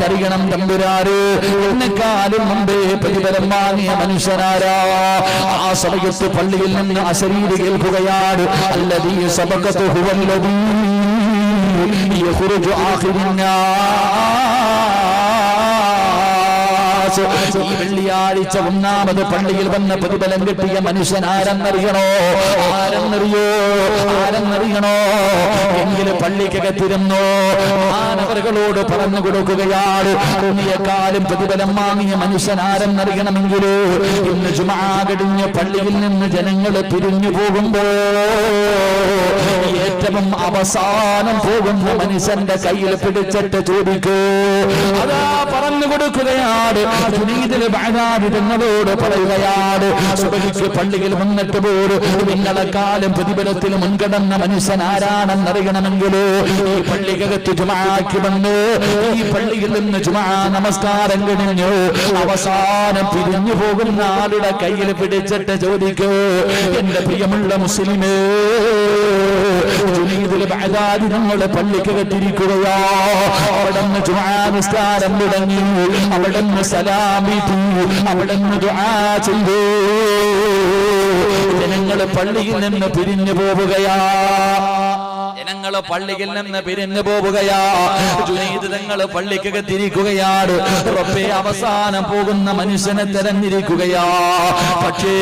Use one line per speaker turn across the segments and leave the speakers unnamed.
എനിക്കറിയണം തമ്പുരാര്, എന്നെക്കാളും മുമ്പേ പ്രതിഫലം വാങ്ങിയ മനുഷ്യനാരാ? ആ സമയത്ത് പള്ളിയിൽ നിന്ന് അശരീരി കേൾക്കുകയാണ്, അല്ലദീ സബഖതുഹു വല്ലദീ യഖ്റുജു ആഖിറുന്നാസ്. ഈ വെള്ളിയാഴ്ച ഒന്നാമത് പള്ളിയിൽ വന്ന പ്രതിഫലം കിട്ടിയ മനുഷ്യൻ ആരെന്നറിയണോ? ആരെന്നറിയണോ? എങ്കിലും പള്ളിക്കകത്തിരുന്നോ മാനവറുകളോട് പറഞ്ഞു കൊടുക്കുകയാണ്, അന്നിയെക്കാളും പ്രതിഫലം വാങ്ങിയ മനുഷ്യൻ ആരെന്നറിയണമെങ്കിൽ ഇന്ന് ജുമാ കഴിഞ്ഞ് പള്ളിയിൽ നിന്ന് ജനങ്ങൾ പിരിഞ്ഞു പോകുമ്പോ ഏറ്റവും അവസാനം പോകുന്ന മനുഷ്യന്റെ കയ്യിൽ പിടിച്ചിട്ട് ചോദിക്കൂ. അതാ പറഞ്ഞു കൊടുക്കുകയാണ്, തങ്ങളോട് പറയുകയാണ്, സുബഹിക്ക് പള്ളിയിൽ വന്നിട്ട് പോലും നിങ്ങളെക്കാലം പ്രതിഫലത്തിൽ മുൻകടന്ന മനുഷ്യൻ ആരാണെന്നറിയണമെങ്കിൽ ഈ പള്ളിക്കകത്ത് ജുമാക്ക് വന്ന് ഈ പള്ളിയിൽ നിന്ന് ജുമാ നമസ്കാരം കഴിഞ്ഞു അവസാനം പിരിഞ്ഞു പോകുന്ന ആളുടെ കയ്യിൽ പിടിച്ചിട്ട് ചോദിക്കൂ, എന്റെ പ്രിയമുള്ള മുസ്ലിമേ, ഞങ്ങള് പള്ളിക്കകത്തിരിക്കുകയോ? അവിടുന്ന് ജുമാ നിസ്കാരം തുടങ്ങി, അവിടുന്ന് സലാം വീട്ടി, അവിടുന്ന് ദുആ ചെയ്തു. ജനങ്ങള് പള്ളിയിൽ നിന്ന് പിരിഞ്ഞു പോവുകയാ. ജനങ്ങള് പള്ളിയിൽ നിന്ന് പിരിഞ്ഞു പോവുകയാ. ജുനൈദ് തങ്ങള് പള്ളിക്കകത്തിരിക്കുകയാണ്. റബ്ബേ, അവസാനം പോകുന്ന മനുഷ്യനെ തെരഞ്ഞിരിക്കുകയാ. പക്ഷേ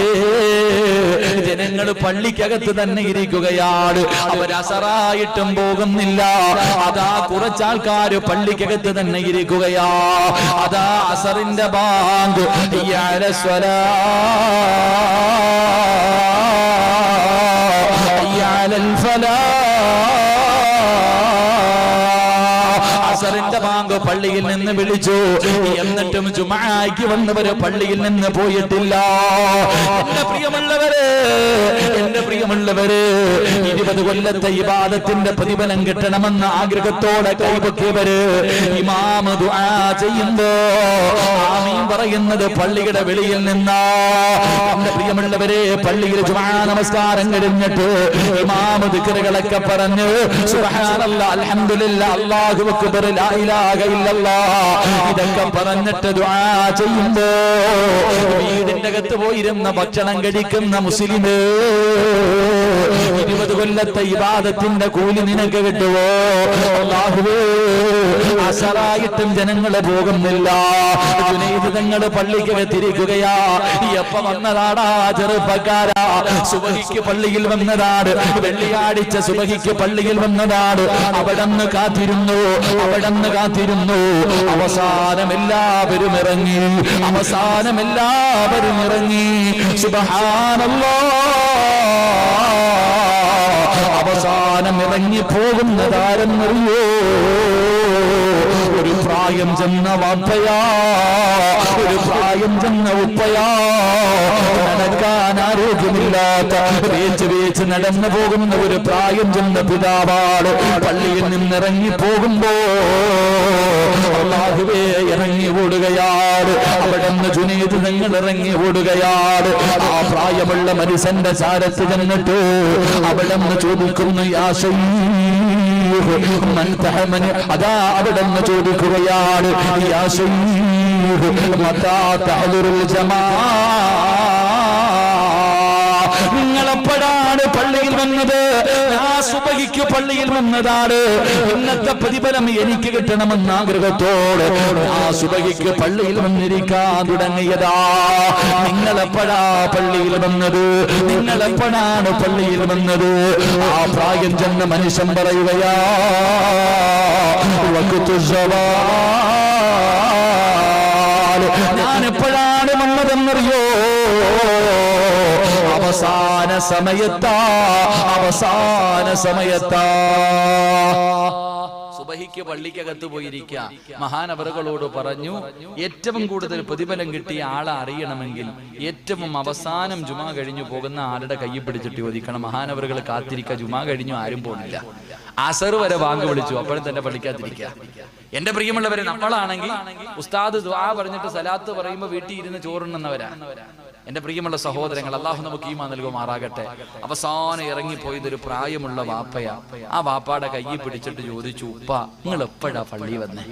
ജനങ്ങള് പള്ളിക്കകത്ത് തന്നെ ഇരിക്കുകയാണ്. അവരസറായിട്ടും പോകുന്നില്ല. അതാ കുറച്ചാൾക്കാര് പള്ളിക്കകത്ത് തന്നെ ഇരിക്കുകയാ. അതാ അസറിന്റെ ബാങ്ക് അസറിന്റെ ബാങ്ക് പള്ളിയിൽ നിന്ന് വിളിച്ചു. എന്നിട്ടും ജുമാക്ക് വന്നവര് പള്ളിയിൽ നിന്ന് പോയിട്ടില്ല. എന്റെ പ്രിയമുള്ളവര് 20 കൊല്ലത്തെ ഇബാദത്തിന്റെ പ്രതിഫലം കിട്ടണമെന്ന ആഗ്രഹത്തോടെ കൈപൊക്കിയവര് ഇമാമ് ദുആ ചെയ്യുമ്പോ ആമീൻ പറയുന്നത് പള്ളിയുടെ വെളിയിൽ നിന്നാ. എന്റെ പ്രിയമുള്ളവരെ, പള്ളിയിൽ ജുമാ നമസ്കാരം കഴിഞ്ഞിട്ട് ഇമാമ് ദിക്റുകളൊക്കെ പറഞ്ഞു സുബ്ഹാനല്ലാഹ്, അൽഹംദുലില്ലാഹ്, അല്ലാഹു അക്ബർ, ലാ ഇലാഹ ഇല്ലല്ലാഹ് ഇതൊക്കെ പറഞ്ഞിട്ട് ദുആ ചെയ്യുമ്പോ വീടിന്റെ അകത്ത് പോയിരുന്ന ഭക്ഷണം കഴിക്കുന്ന മുസ്ലിമേ, 20 കൊല്ലത്തെ ഇബാദത്തിന്റെ കൂലി നിനക്ക് കിട്ടുവോ? അല്ലാഹുവേ, അസറായിട്ടും ജനങ്ങള് പോകുന്നില്ല. ജുനൈദ് തങ്ങള് പള്ളിക്കകത്തിരിക്കുകയാ. എപ്പ വന്നതാടാ ചെറുപ്പക്കാരാ? സുബഹിക്ക് പള്ളിയിൽ വന്നതാണ്. വെള്ളിയാഴ്ച സുബഹിക്ക് പള്ളിയിൽ വന്നതാണ്. അവിടന്ന് കാത്തിരുന്നു. അവസാനം എല്ലാവരും ഇറങ്ങി. സുബ്ഹാനല്ലാഹ്, അവസാനം ഇറങ്ങി പോകുന്നതാരെന്നറിയോ? ഒരു പ്രായം ചെന്ന വാപ്പയാ, ഒരു പ്രായം ചെന്ന ഉപ്പയാ, നടക്കാൻ ആരോഗ്യമില്ലാത്ത വേച്ച് നടന്നു പോകുന്ന ഒരു പ്രായം ചെന്ന പിതാവാണ്. പള്ളിയിൽ നിന്നിറങ്ങി പോകുമ്പോ അല്ലാഹുവേ ഇറങ്ങി ഓടുകയാണ്. അവിടുന്ന് ജുനൈദ് തങ്ങൾ ഇറങ്ങി ഓടുകയാണ്. ആ പ്രായമുള്ള മനുഷ്യന്റെ ചാരത്ത് ചെന്നിട്ട് അവിടുന്ന് ചോദിക്കുന്നു, യാ ശൈഖ് മൻ തഹമനി. അതാ അവിടുന്ന് ചോദിക്കുകയാണ്, യാ ശൈഖ് മതാ തഹ്ദുറുൽ ജമാഅ. നിങ്ങളെപ്പോഴാണ് പള്ളിയിൽ വന്നത്? ആ സുബഹിക്ക് പള്ളിയിൽ വന്നതാണ്. ഇന്നത്തെ പ്രതിഫലം എനിക്ക് കിട്ടണമെന്ന ആഗ്രഹത്തോടെ ആ സുബഹിക്ക് പള്ളിയിൽ വന്നിരിക്കാൻ തുടങ്ങിയതാ. നിങ്ങളെപ്പോഴാ പള്ളിയിൽ വന്നത്? നിങ്ങളെപ്പോഴാണ് പള്ളിയിൽ വന്നത്? ആ പ്രായം ചെന്ന മനുഷ്യൻ പറയുകയാ, ഞാൻ എപ്പോഴാണ് വന്നതെന്നറിയോ? അവസാന സമയത്താ. സുബഹിക്ക് പള്ളിക്കകത്ത് പോയിരിക്കുക. മഹാനവറുകളോട് പറഞ്ഞു, ഏറ്റവും കൂടുതൽ പ്രതിഫലം കിട്ടിയ ആളെ അറിയണമെങ്കിൽ ഏറ്റവും അവസാനം ജുമാ കഴിഞ്ഞു പോകുന്ന ആളുടെ കൈ പിടിച്ചിട്ട് ചോദിക്കണം. മഹാനവറുകൾ കാത്തിരിക്കുക. ജുമാ കഴിഞ്ഞു ആരും പോകുന്നില്ല. അസർ വരെ ബാങ്ക് വിളിച്ചു, അപ്പോഴും തന്നെ പള്ളിക്കാത്തിരിക്കുക. എന്റെ പ്രിയമുള്ളവരെ, നമ്മളാണെങ്കിൽ ഉസ്താദ് ദുആ പറഞ്ഞിട്ട് സലാത്ത് പറയുമ്പോ വീട്ടിൽ ഇരുന്ന് ചോറുണ്ണുന്നവരാ. എന്റെ പ്രിയമുള്ള സഹോദരങ്ങൾ, അള്ളാഹു നമുക്ക് ഈമാൻ നൽകുമാറാകട്ടെ. അവസാനം ഇറങ്ങിപ്പോയതൊരു പ്രായമുള്ള വാപ്പയാ. ആ വാപ്പാടെ കൈ പിടിച്ചിട്ട് ചോദിച്ചു, ഉപ്പ നിങ്ങൾ എപ്പോഴാ പള്ളി വന്നേ?